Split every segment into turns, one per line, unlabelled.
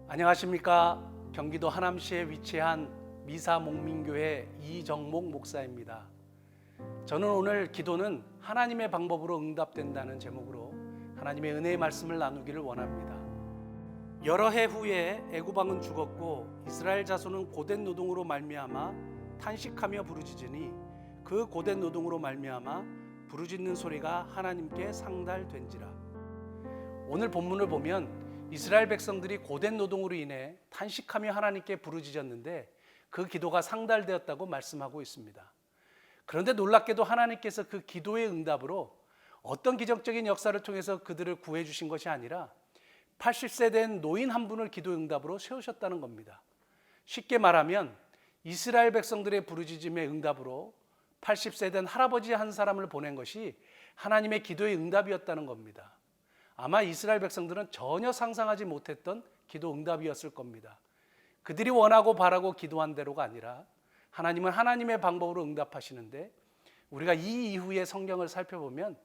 안녕하십니까. 경기도 하남시에 위치한 미사목민교회 이정목 목사입니다. 저는 오늘 기도는 하나님의 방법으로 응답된다는 제목으로 하나님의 은혜의 말씀을 나누기를 원합니다. 여러 해 후에 애굽 왕은 죽었고 이스라엘 자손은 고된 노동으로 말미암아 탄식하며 부르짖으니 그 고된 노동으로 말미암아 부르짖는 소리가 하나님께 상달된지라. 오늘 본문을 보면 이스라엘 백성들이 고된 노동으로 인해 탄식하며 하나님께 부르짖었는데 그 기도가 상달되었다고 말씀하고 있습니다. 그런데 놀랍게도 하나님께서 그 기도의 응답으로 어떤 기적적인 역사를 통해서 그들을 구해 주신 것이 아니라 80세 된 노인 한 분을 기도 응답으로 세우셨다는 겁니다. 쉽게 말하면 이스라엘 백성들의 부르짖음의 응답으로 80세 된 할아버지 한 사람을 보낸 것이 하나님의 기도의 응답이었다는 겁니다. 아마 이스라엘 백성들은 전혀 상상하지 못했던 기도 응답이었을 겁니다. 그들이 원하고 바라고 기도한 대로가 아니라 하나님은 하나님의 방법으로 응답하시는데, 우리가 이 이후의 성경을 살펴보면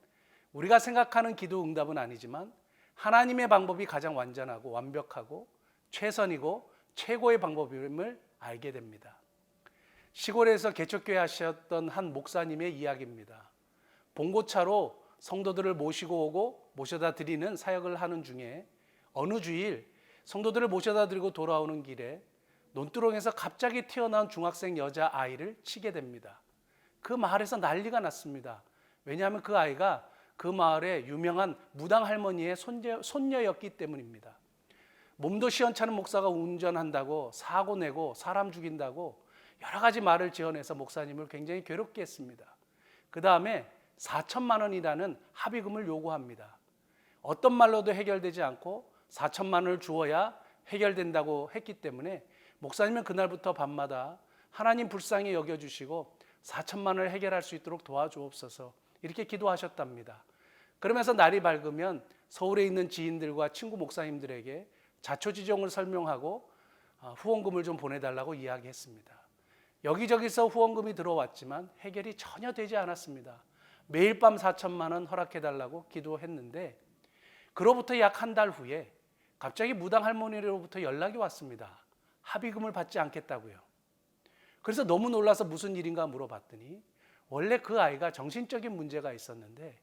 우리가 생각하는 기도 응답은 아니지만 하나님의 방법이 가장 완전하고 완벽하고 최선이고 최고의 방법임을 알게 됩니다. 시골에서 개척교회 하셨던 한 목사님의 이야기입니다. 봉고차로 성도들을 모시고 오고 모셔다 드리는 사역을 하는 중에 어느 주일 성도들을 모셔다 드리고 돌아오는 길에 논두렁에서 갑자기 튀어나온 중학생 여자아이를 치게 됩니다. 그 마을에서 난리가 났습니다. 왜냐하면 그 아이가 그 마을의 유명한 무당 할머니의 손녀였기 때문입니다. 몸도 시원찮은 목사가 운전한다고 사고 내고 사람 죽인다고 여러 가지 말을 지어내서 목사님을 굉장히 괴롭게 했습니다. 그 다음에 4천만 원이라는 합의금을 요구합니다. 어떤 말로도 해결되지 않고 4천만 원을 주어야 해결된다고 했기 때문에 목사님은 그날부터 밤마다 하나님 불쌍히 여겨주시고 4천만 원을 해결할 수 있도록 도와주옵소서 이렇게 기도하셨답니다. 그러면서 날이 밝으면 서울에 있는 지인들과 친구 목사님들에게 자초지종을 설명하고 후원금을 좀 보내달라고 이야기했습니다. 여기저기서 후원금이 들어왔지만 해결이 전혀 되지 않았습니다. 매일 밤 4천만 원 허락해달라고 기도했는데 그로부터 약 한 달 후에 갑자기 무당 할머니로부터 연락이 왔습니다. 합의금을 받지 않겠다고요. 그래서 너무 놀라서 무슨 일인가 물어봤더니 원래 그 아이가 정신적인 문제가 있었는데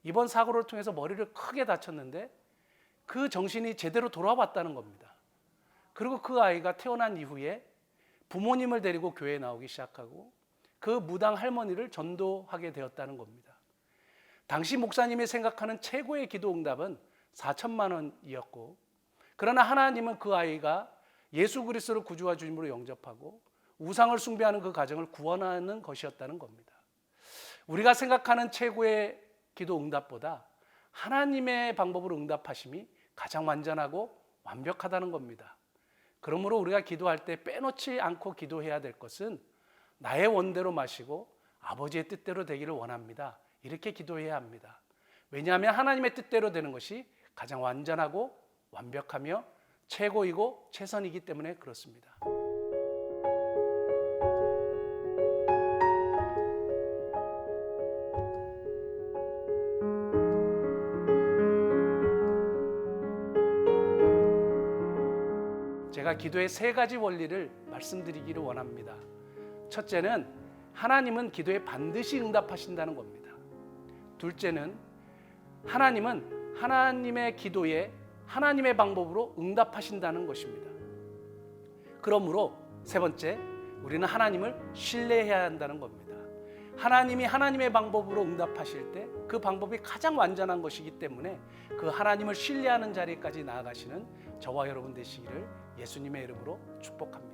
이번 사고를 통해서 머리를 크게 다쳤는데 그 정신이 제대로 돌아왔다는 겁니다. 그리고 그 아이가 태어난 이후에 부모님을 데리고 교회에 나오기 시작하고 그 무당 할머니를 전도하게 되었다는 겁니다. 당시 목사님이 생각하는 최고의 기도 응답은 4천만 원이었고, 그러나 하나님은 그 아이가 예수 그리스도를 구주와 주님으로 영접하고 우상을 숭배하는 그 가정을 구원하는 것이었다는 겁니다. 우리가 생각하는 최고의 기도 응답보다 하나님의 방법으로 응답하심이 가장 완전하고 완벽하다는 겁니다. 그러므로 우리가 기도할 때 빼놓지 않고 기도해야 될 것은 나의 원대로 마시고 아버지의 뜻대로 되기를 원합니다. 이렇게 기도해야 합니다. 왜냐하면 하나님의 뜻대로 되는 것이 가장 완전하고 완벽하며 최고이고 최선이기 때문에 그렇습니다. 제가 기도의 세 가지 원리를 말씀드리기를 원합니다. 첫째는 하나님은 기도에 반드시 응답하신다는 겁니다. 둘째는 하나님은 하나님의 기도에 하나님의 방법으로 응답하신다는 것입니다. 그러므로 세 번째, 우리는 하나님을 신뢰해야 한다는 겁니다. 하나님이 하나님의 방법으로 응답하실 때 그 방법이 가장 완전한 것이기 때문에 그 하나님을 신뢰하는 자리까지 나아가시는 저와 여러분 되시기를 예수님의 이름으로 축복합니다.